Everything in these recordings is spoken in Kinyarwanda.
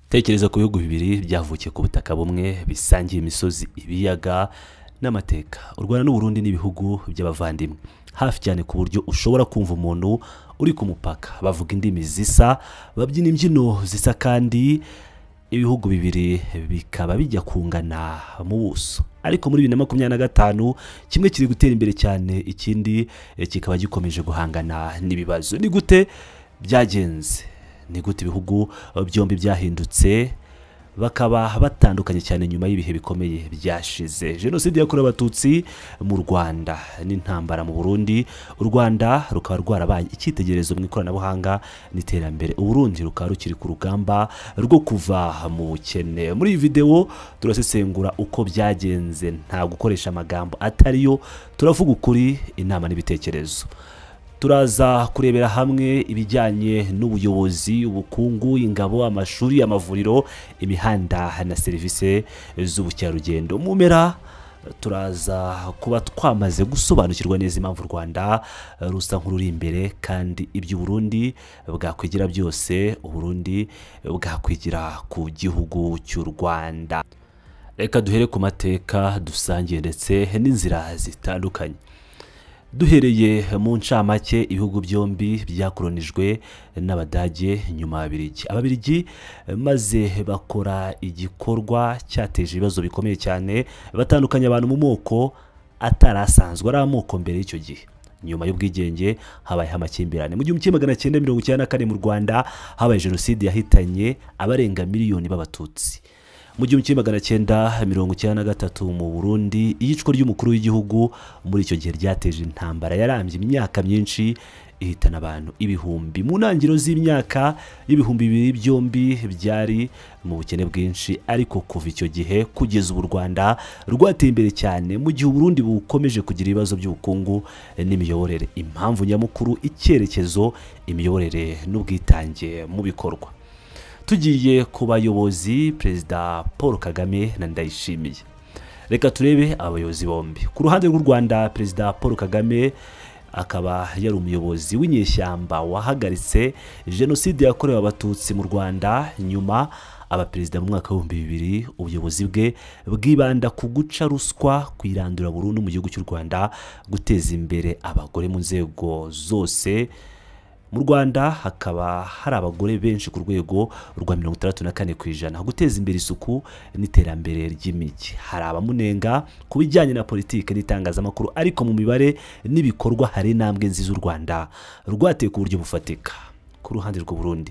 Tekereza ku bihugu bibiri byavukiye ku butaka bumwe bisangiye imisozi, ibiyaga n'amateka. U Rwanda n'u Burundi ni ibihugu by'abavandimwe hafi cyane ku buryo ushobora kumva umuntu uri ku mupaka bavuga indimi zisa, babyina imbyino zisa, kandi ibihugu bibiri bikaba bijya kungana mu buso. Ariko muri 2025 kimwe kiri gutera imbere cyane, ikindi kikaba gikomeje guhangana n'ibibazo. Ni gute byagenze? Ni gute ibihugu byombi byahindutse bakaba batandukanye cyane nyuma y'ibihe bikomeye byashize? Jenoside yakorewe Abatutsi mu Rwanda n'intambara mu Burundi. U Rwanda rukaba rwarabaye icyitegererezo mu ikoranabuhanga n'iterambere. U Burundi rukaba rukiri ku rugamba rwo kuva mu bukene. Muri iyi video turasesengura uko byagenze, nta gukoresha amagambo atariyo, turavuga ukuri, inama n'ibitekerezo. Turaza kurebera hamwe ibijyanye n'ubuyobozi, ubukungu, ingabo, amashuri, amavuriro, imihanda na serivisi z'ubukerarugendo. Mu mpera turaza kuba twamaze gusobanukirwa neza impamvu u Rwanda rusa nk'ururi imbere, kandi ibyo Burundi bwakwigira byose u Burundi bwakwigira ku gihugu cy'u Rwanda. Reka duhere ku mateka dusangiye ndetse n'inzira zitandukanye. Duhereye mu ncamake, ibihugu byombi byakolonijwe n'Abadage nyuma y'Ababiligi. Ababiligi maze bakora igikorwa cyateje ibibazo bikomeye cyane, batandukanya abantu mu moko atarasanzwe ari amoko mbere y'icyo gihe. Nyuma y'ubwigenge habaye amakimbirane. Mu 1994 mu Rwanda habaye jenoside yahitanye abarenga miliyoni b'Abatutsi. Mu 1993 mu Burundi iyicwa ry'umukuru w'igihugu muri icyo gihe ryateje intambara yarambye imyaka myinshi ihitana abantu ibihumbi. Mu ntangiriro z'imyaka y'ibihumbi bibiri byombi byari mu bukene bwinshi, ariko kuva icyo gihe kugeza ubu u Rwanda rwateye imbere cyane, mu gihe u Burundi bukomeje kugira ibibazo by'ubukungu n'imiyoborere. Impamvu nyamukuru: icyerekezo, imiyoborere n'ubwitange mu bikorwa. Tugiye ku bayobozi, Perezida Paul Kagame na Ndayishimiye. Reka turebe abayobozi bombi. Ku ruhande rw'u Rwanda, Perezida Paul Kagame akaba yari umuyobozi w'inyeshyamba wahagaritse jenoside yakorewe Abatutsi mu Rwanda. Nyuma abaperezida mu mwaka wa 2000 ubuyobozi bwe bwibanda ku guca ruswa, kwirandura burundu mu gihugu cy'u Rwanda, guteza imbere abagore mu nzego zose. Mu Rwanda hakaba hari abagore benshi ku rwego rwa 64%, guteza imbere isuku n'iterambere ry'imijyi. Hari abamunenga ku bijyanye na politike n'itangazamakuru, ariko mu mibare n'ibikorwa hari intambwe nziza u Rwanda rwateye ku buryo bufatika. Ku ruhande rw'u Burundi,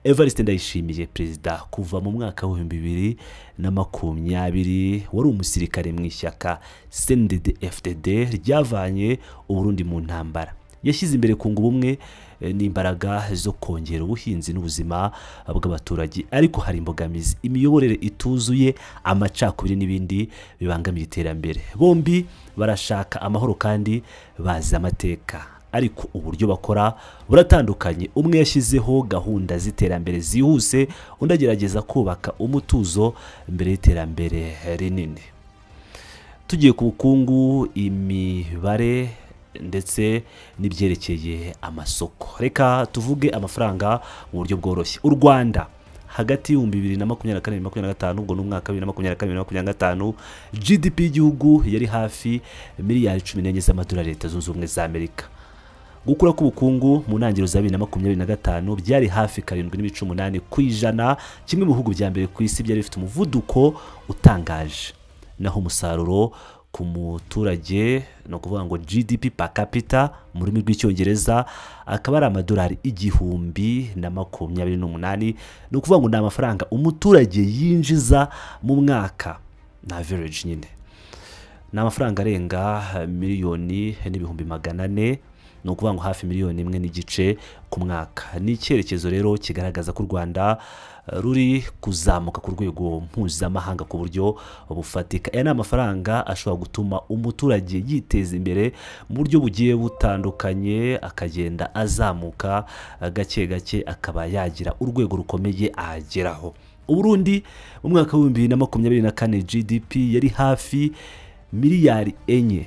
Evariste Ndayishimiye, perezida kuva mu mwaka wa 2020, wari umusirikare mu ishyaka CNDD-FDD ryavanye u Burundi mu ntambara. Yashyize imbere kunga ubumwe n'imbaraga zo kongera ubuhinzi n'ubuzima bw'abaturage, ariko hari imbogamizi: imiyoborere ituzuye, amacakubiri n'ibindi bibangamiye iterambere. Bombi barashaka amahoro kandi bazi amateka, ariko uburyo bakora buratandukanye. Umwe yashyizeho gahunda z'iterambere zihuse, undi agerageza kubaka umutuzo mbere y'iterambere rinini. Tugiye ku bukungu, imibare ndetse n'ibyerekeye amasoko. Reka tuvuge amafaranga mu buryo bworoshye. U Rwanda hagati y'ibihumbi 2024-2025, ubwo n'umwaka 2024-2025, GDP y'igihugu yari hafi miliyari 14 z'amadolari Leta Zunze Ubumwe za Amerika. Gukura k'ubukungu mu ntangiriro za 2025 byari hafi 7.8%, kimwe mu bihugu bya mbere ku isi byari bifite umuvuduko utangaje. Naho umusaruro ku muturage, no kuvuga ngo GDP per capita mu rurimi rw'icyongereza, akaba ari amadolari 1028. no kuvuga ngo ni amafaranga umuturage yinjiza mu mwaka, na average nyine. Ni amafaranga arenga miliyoni n'ibihumbi 400, no kuvuga ngo hafi miliyoni 1.5 ku mwaka. Ni icyerekezo rero kigaragaza ko u Rwanda ruri kuzamuka ku rwego mpuzamahanga ku buryo bufatika. Aya ni amafaranga ashobora gutuma umuturage yiteza imbere mu buryo bugiye butandukanye, akagenda azamuka gake gake, akaba yagira urwego rukomeye ageraho. U Burundi mu mwaka wa 2024 GDP yari hafi miliyari 4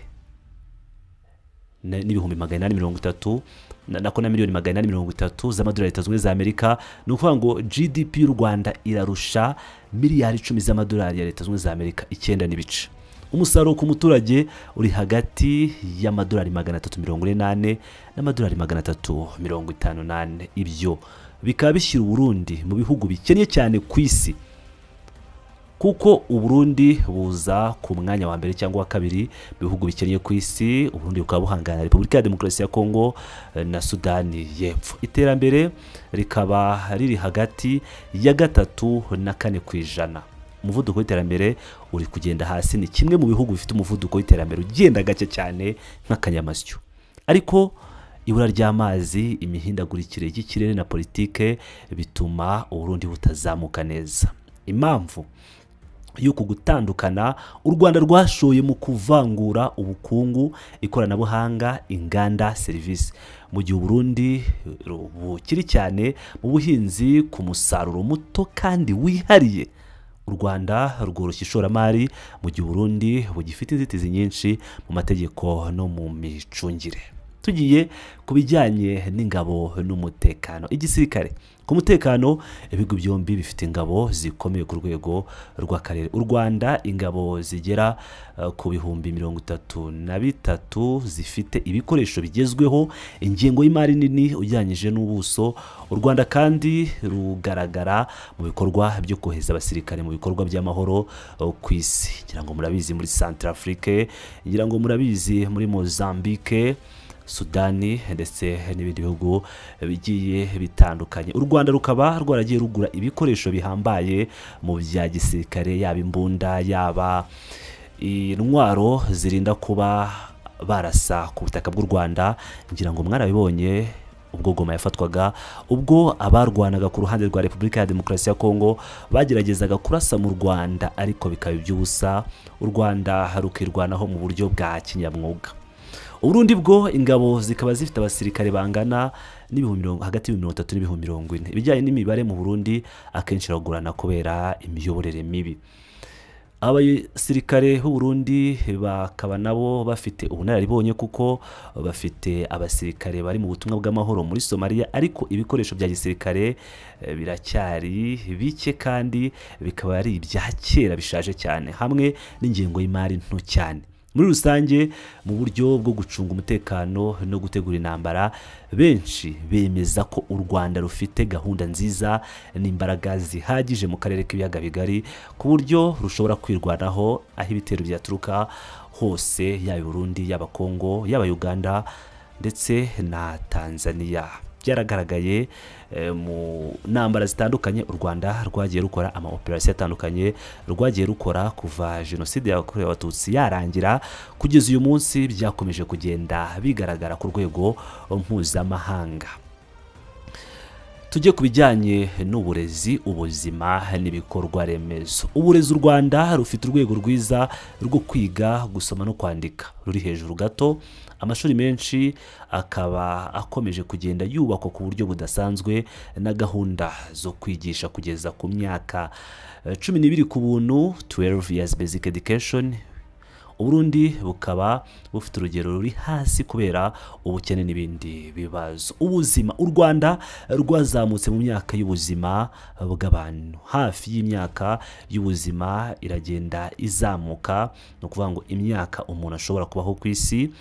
n'ibihumbi 830, nako na miliyoni 430 z'amadolari Leta Zunze Ubumwe za Amerika. Ni ukuvuga ngo GDP y'u Rwanda irarusha miliyari 10 z'amadolari ya Leta Zunze Ubumwe za Amerika 9 n'ibice. Umusaruro ku muturage uri hagati y'amadolari 348 n'amadolari 358. Ibyo bikaba bishyira Burundi mu bihugu bikennye cyane ku isi, kuko Burundi buza ku mwanya wa mbere cyangwa wa kabiri bihugu bikennye ku isi. Burundi bukaba buhangana na Repubulika ya Demokarasi ya Kongo na Sudani y'Epfo. Iterambere rikaba riri hagati ya 3 na 4%. Umuvuduko w'iterambere uri kugenda hasi. Ni kimwe mu bihugu bifite umuvuduko w'iterambere ugenda gake cyane nk'akanyamasyo. Ariko ibura ry'amazi, imihindagurikire y'ikirere na politike bituma Burundi butazamuka neza. Impamvu yuko gutandukana, u Rwanda rwashoye mu kuvangura ubukungu, ikoranabuhanga, inganda, serivisi, mu gihe Burundi bukiri cyane mu buhinzi ku musaruro muto kandi wihariye. U Rwanda rworoshya ishoramari, mu gihe Burundi bugifite inzitizi nyinshi mu mategeko no mu micungire. Tugiye kubijyanye n'ingabo n'umutekano. Igisirikare ku mutekano, ibihugu byombi bifite ingabo zikomeye ku rwego rw'akarere. U Rwanda ingabo zigera ku bihumbi 33 zifite ibikoresho bigezweho, ingengo y'imari nini ujyanyije n'ubuso. U Rwanda kandi rugaragara mu bikorwa byo kohereza abasirikare mu bikorwa by'amahoro ku isi. Ngira ngo murabizi muri Centrafrique, ngira ngo murabizi muri Mozambique, Sudani ndetse n'ibindi bihugu bigiye bitandukanye. U Rwanda rukaba rwaragiye rugura ibikoresho bihambaye mu bya gisirikare, yaba imbunda, yaba intwaro zirinda kuba barasa ku butaka bw'u Rwanda. Ngira ngo mwarabibonye ubwo Goma yafatwaga, ubwo abarwanaga ku ruhande rwa Repubulika ya Demokarasi ya Kongo bageragezaga kurasa mu Rwanda, ariko bikaba iby'ubusa. U Rwanda rukirwanaho mu buryo bwa kinyamwuga. Uburundi bwo ingabo zikaba zifite abasirikare bangana hagati ya 30 n'ibihumbi 40. Ibijyanye n'imibare mu Burundi akenshi ragurana kubera imiyoborere mibi. Abasirikare b'u Burundi bakaba nabo bafite ubunararibonye, kuko bafite abasirikare bari mu butumwa bw'amahoro muri Somalia, ariko ibikoresho bya gisirikare biracyari bike kandi bikaba ari ibya kera bishaje cyane, hamwe n'ingengo y'imari nto cyane. Muri rusange, mu buryo bwo gucunga umutekano no gutegura intambara, benshi bemeza ko u Rwanda rufite gahunda nziza n'imbaraga zihagije mu karere k'ibiyaga bigari, ku buryo rushobora kwirwanaho aho ibitero byaturuka hose, yaba Burundi, yaba Kongo, yaba Uganda ndetse na Tanzania. Byaragaragaye mu ntambara zitandukanye u Rwanda rwagiye rukora ama operation atandukanye, rwagiye rukora kuva Jenoside yakorewe Abatutsi yarangira kugeza uyu munsi. Byakomeje kugenda bigaragara ku rwego mpuzamahanga. Tujye kubijyanye n'uburezi, ubuzima n'ibikorwa remezo. Uburezi u Rwanda rufite urwego rwiza rwo kwiga, gusoma no kwandika ruri hejuru gato. Amashuri menshi akaba akomeje kugenda yubakwa ku buryo budasanzwe, na gahunda zo kwigisha kugeza ku myaka 12 ku buntu, 12 years basic education. Uburundi bukaba bufite urugero ruri hasi kubera ubukene n'ibindi bibazo. Ubuzima, u Rwanda rwazamutse mu myaka y'ubuzima bw'abantu. Hafi y'imyaka y'ubuzima iragenda izamuka, no kuvuga ngo imyaka umuntu ashobora kubaho ku isi,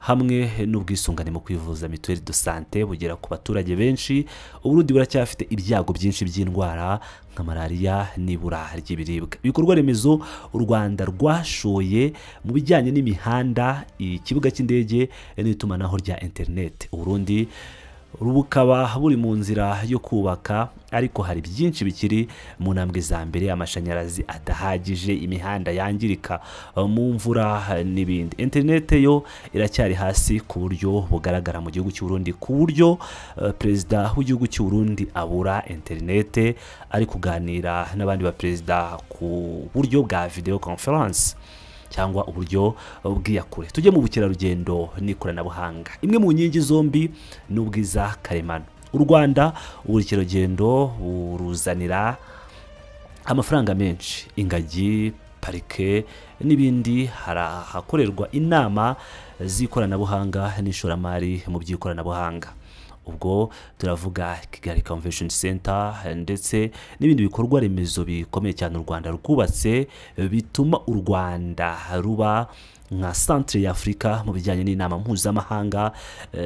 hamwe n'ubwisungane mu kwivuza mituelle de santé bugera ku baturage benshi. Uburundi buracyafite ibyago byinshi by'indwara nka malaria n'ibura ry'ibiribwa. Ibikorwa remezo u Rwanda rwashoye mu bijyanye n'imihanda, ikibuga cy'indege n'itumanaho rya internet. Uburundi rubukaba buri mu nzira yo kubaka, ariko hari byinshi bikiri mu ntambwe za mbere. Amashanyarazi adahagije, imihanda yangirika mu mvura n'ibindi. Internet yo iracyari hasi ku buryo bugaragara mu gihugu cy'u Burundi, ku buryo perezida w'igihugu cy'u Burundi abura internet ari kuganira n'abandi ba perezida ku buryo bwa video conference cyangwa uburyo bw'iyakure. Tujye mu bukerarugendo n'ikoranabuhanga. Imwe mu nkingi zombi n'ubwiza karemano. U Rwanda ubukerarugendo buruzanira amafaranga menshi, ingagi, parike n'ibindi. Hakorerwa inama z'ikoranabuhanga n'ishoramari mu by'ikoranabuhanga. Ubwo turavuga Kigali Convention Center ndetse n'ibindi bikorwa remezo bikomeye cyane u Rwanda rwubatse bituma u Rwanda ruba nka centre ya Afrika mu bijyanye n'inama mpuzamahanga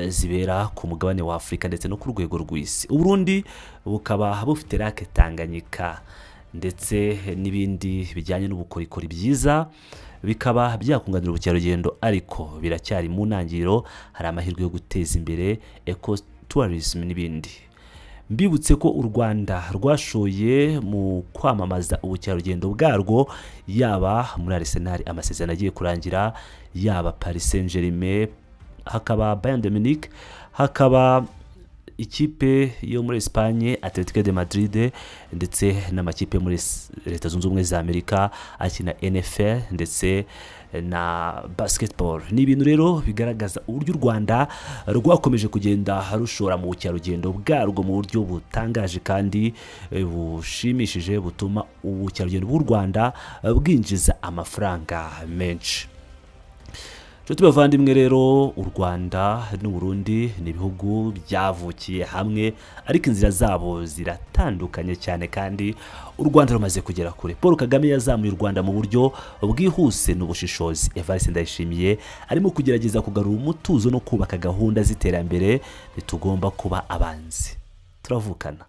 zibera ku mugabane wa Afrika ndetse no ku rwego rw'isi. Uburundi bukaba bufite Lake Tanganyika ndetse n'ibindi bijyanye n'ubukorikori byiza bikaba byakunganira ubukerarugendo, ariko biracyari mu ntangiriro. Hari amahirwe yo guteza imbere ecotourism n'ibindi. Mbibutse ko u Rwanda rwashoye mu kwamamaza ubukerarugendo bwarwo, yaba muri Arsenal amasezerano agiye kurangira, yaba Paris Saint-Germain, hakaba Bayern de Munich, hakaba ikipe yo muri Espagne Atletico de Madrid ndetse n'amakipe muri Leta Zunze Ubumwe za Amerika akina NFL ndetse na basketball. Ni ibintu rero bigaragaza uburyo u Rwanda rwakomeje kugenda rushora mu bukerarugendo bwarwo mu buryo butangaje kandi bushimishije, butuma ubukerarugendo bw'u Rwanda bwinjiza amafaranga menshi. Bavandimwe rero, u Rwanda n'u Burundi ni ibihugu byavukiye hamwe, ariko inzira zabo ziratandukanye cyane kandi u Rwanda rumaze kugera kure. Paul Kagame yazamuye u Rwanda mu buryo bwihuse n'ubushishozi. Evariste Ndayishimiye arimo kugerageza kugarura umutuzo no kubaka gahunda z'iterambere. Ntitugomba kuba abanzi, turavukana.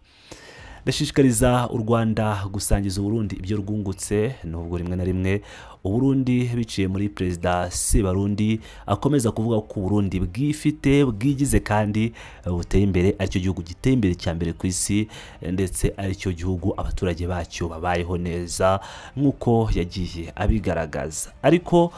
Ndashishikariza u Rwanda gusangiza u Burundi ibyo rwungutse, nubwo rimwe na rimwe u Burundi biciye muri Perezida Sebarundi akomeza kuvuga ko u Burundi bwifite, bwigize kandi buteye imbere, aricyo gihugu giteye imbere cya mbere ku isi, ndetse aricyo gihugu abaturage bacyo babayeho neza nk'uko yagiye abigaragaza. Ariko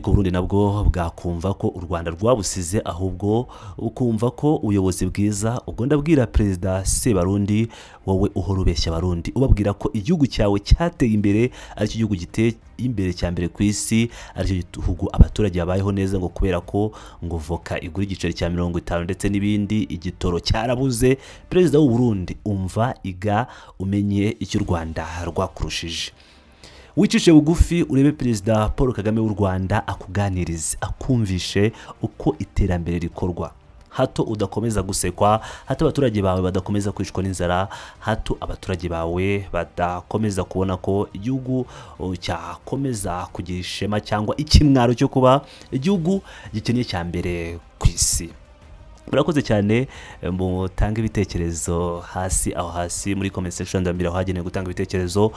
Burundi nabwo bwakumva ko u Rwanda rwabusize, ahubwo ukumva ko ubuyobozi bwiza. Ubwo ndabwira Perezida Sebarundi, wowe uhora ubeshya abarundi ubabwira ko igihugu cyawe cyateye imbere, aricyo gihugu giteye imbere cya mbere ku isi, aricyo gihugu abaturage babayeho neza, ngo kubera ko ngo voka igura igiceri cya 50 ndetse n'ibindi, igitoro cyarabuze. Perezida w'u Burundi, umva iga umenye icyo u Rwanda rwakurushije. Wicishe bugufi urebe Perezida Paul Kagame w'u Rwanda akuganirize, akumvishe uko iterambere rikorwa, hato udakomeza gusekwa, hato abaturage bawe badakomeza kwicwa n'inzara, hato abaturage bawe badakomeza kubona ko igihugu cyakomeza kugira ishema cyangwa ikimwaro cyo kuba igihugu gikeneye cya mbere ku isi. Murakoze cyane, mutanga ibitekerezo hasi aho hasi muri comment section, ndambira hagenewe gutanga ibitekerezo.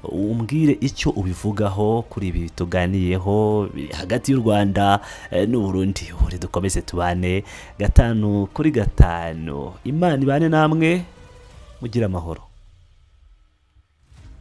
Umbwire icyo ubivugaho kuri ibi tuganiyeho hagati y'u Rwanda n'u Burundi. Uri dukomeze tubane 5 kuri 5. Imana ibane namwe, mugira amahoro.